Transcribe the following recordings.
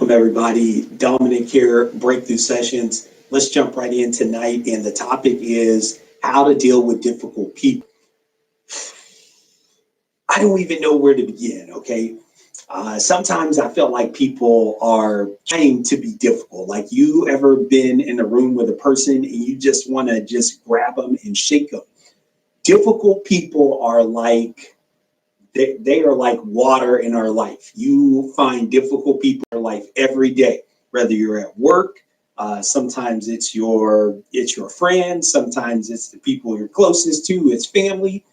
Welcome, everybody. Dominick here, Breakthrough Sessions. Let's jump right in tonight. And the topic is how to deal with difficult people. I don't even know where to begin, okay? Sometimes I feel like people are trying to be difficult. Like, you ever been in a room with a person and you just want to just grab them and shake them? Difficult people are like, they are like water in our life. You find difficult people in your life every day, whether you're at work. Sometimes it's your friends. Sometimes it's the people you're closest to. It's family.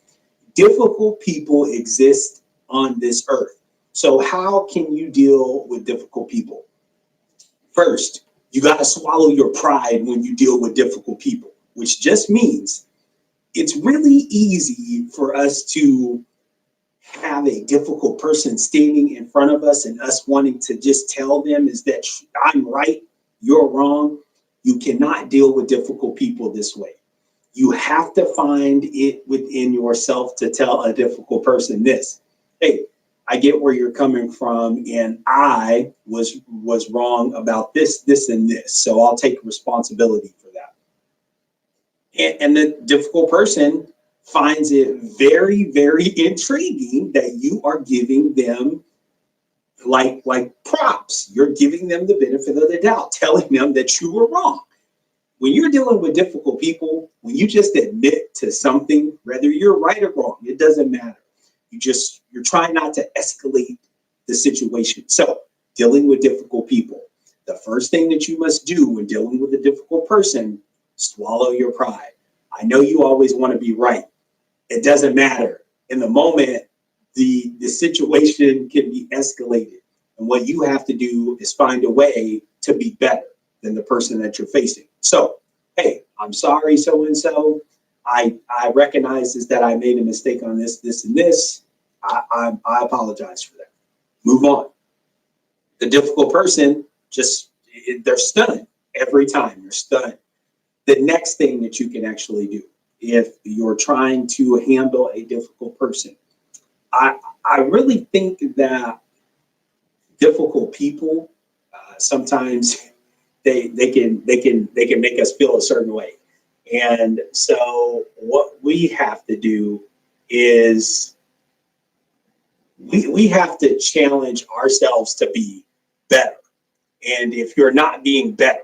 Difficult people exist on this earth. So how can you deal with difficult people? First, you got to swallow your pride when you deal with difficult people, which just means it's really easy for us to have a difficult person standing in front of us and us wanting to just tell them is that I'm right, you're wrong. You cannot deal with difficult people this way. You have to find it within yourself to tell a difficult person this: hey, I get where you're coming from, and I was wrong about this, and this. So I'll take responsibility for that. And the difficult person finds it very, very intriguing that you are giving them like props. You're giving them the benefit of the doubt, telling them that you were wrong. When you're dealing with difficult people, when you just admit to something, whether you're right or wrong, it doesn't matter. You're trying not to escalate the situation. So, dealing with difficult people, the first thing that you must do when dealing with a difficult person, swallow your pride. I know you always want to be right. It doesn't matter. In the moment, the situation can be escalated. And what you have to do is find a way to be better than the person that you're facing. So, hey, I'm sorry, so-and-so. I recognize is that I made a mistake on this, and this. I apologize for that. Move on. The difficult person, they're stunned every time. You're stunned. The next thing that you can actually do if you're trying to handle a difficult person, I really think that difficult people sometimes they can make us feel a certain way. And so what we have to do is we have to challenge ourselves to be better. And if you're not being better,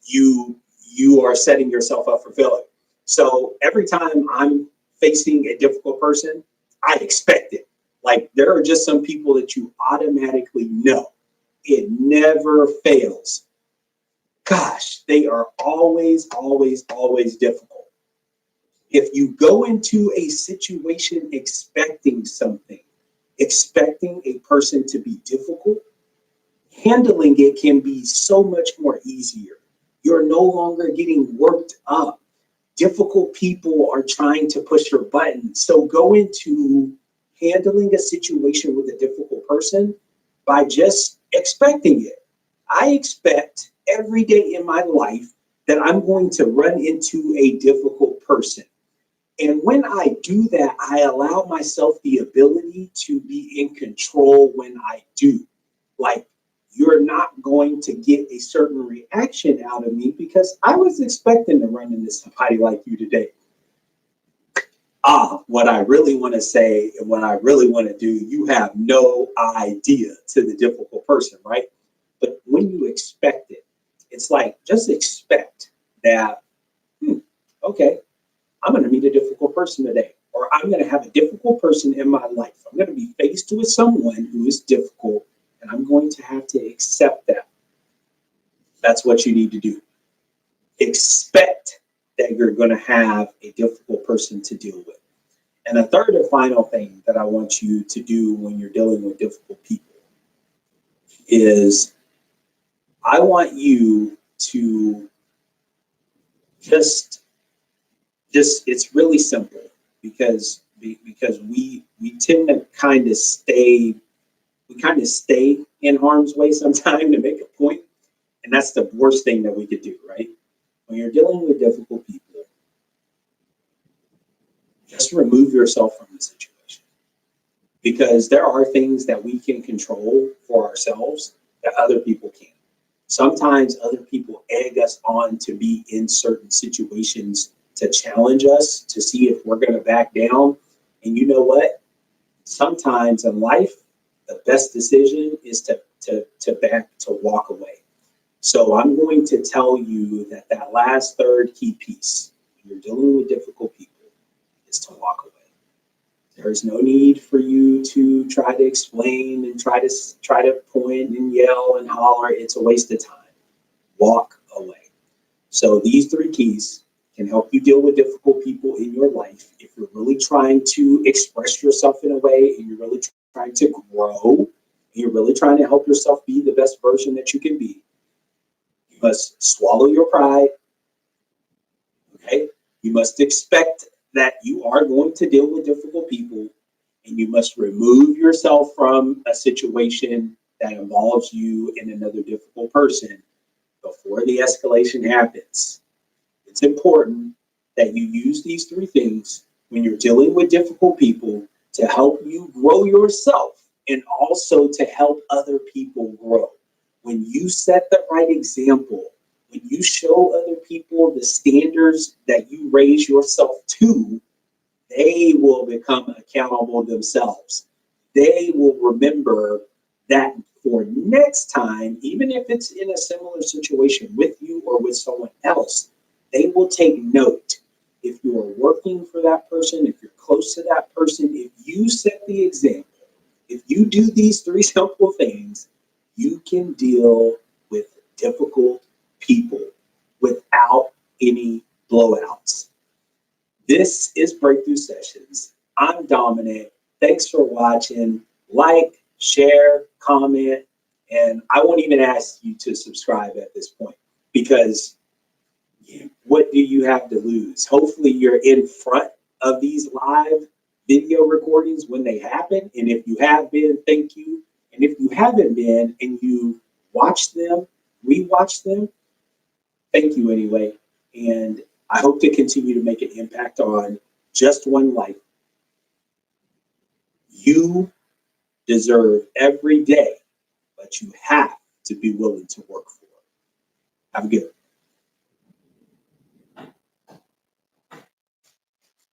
you are setting yourself up for failure. So every time I'm facing a difficult person, I expect it. Like, there are just some people that you automatically know. It never fails. Gosh, they are always, always, always difficult. If you go into a situation expecting something, expecting a person to be difficult, handling it can be so much more easier. You're no longer getting worked up. Difficult people are trying to push your buttons. So go into handling a situation with a difficult person by just expecting it. I expect every day in my life that I'm going to run into a difficult person. And when I do that, I allow myself the ability to be in control when I do. Like, you're not going to get a certain reaction out of me because I was expecting to run into somebody like you today. What I really want to say and what I really want to do, you have no idea to the difficult person, right? But when you expect it, it's like, just expect that, okay, I'm going to meet a difficult person today, or I'm going to have a difficult person in my life. I'm going to be faced with someone who is difficult, and I'm going to have to accept that. That's what you need to do. Expect that you're going to have a difficult person to deal with. And the third and final thing that I want you to do when you're dealing with difficult people is I want you to just it's really simple because we tend to kind of stay in harm's way sometimes to make a point, and that's the worst thing that we could do, right? When you're dealing with difficult people, just remove yourself from the situation, because there are things that we can control for ourselves, that other people can't. Sometimes other people egg us on to be in certain situations to challenge us to see if we're going to back down. And you know what? Sometimes in life, the best decision is to walk away. So I'm going to tell you that that last third key piece, when you're dealing with difficult people, is to walk away. There's no need for you to try to explain and try to point and yell and holler. It's a waste of time. Walk away. So these three keys can help you deal with difficult people in your life. If you're really trying to express yourself in a way and you're really trying to grow, and you're really trying to help yourself be the best version that you can be, you must swallow your pride. Okay? You must expect that you are going to deal with difficult people, and you must remove yourself from a situation that involves you and another difficult person before the escalation happens. It's important that you use these three things when you're dealing with difficult people to help you grow yourself and also to help other people grow. When you set the right example, when you show other people the standards that you raise yourself to, they will become accountable themselves. They will remember that for next time, even if it's in a similar situation with you or with someone else, they will take note. If you are working for that person, if you're close to that person, if you set the example, if you do these three simple things, you can deal with difficult people without any blowouts. This is Breakthrough Sessions. I'm Dominic. Thanks for watching. Like, share, comment, and I won't even ask you to subscribe at this point because what do you have to lose? Hopefully you're in front of these live video recordings when they happen. And if you have been, thank you. And if you haven't been and you watch them, rewatch them, thank you anyway. And I hope to continue to make an impact on just one life. You deserve every day, but you have to be willing to work for it. Have a good one.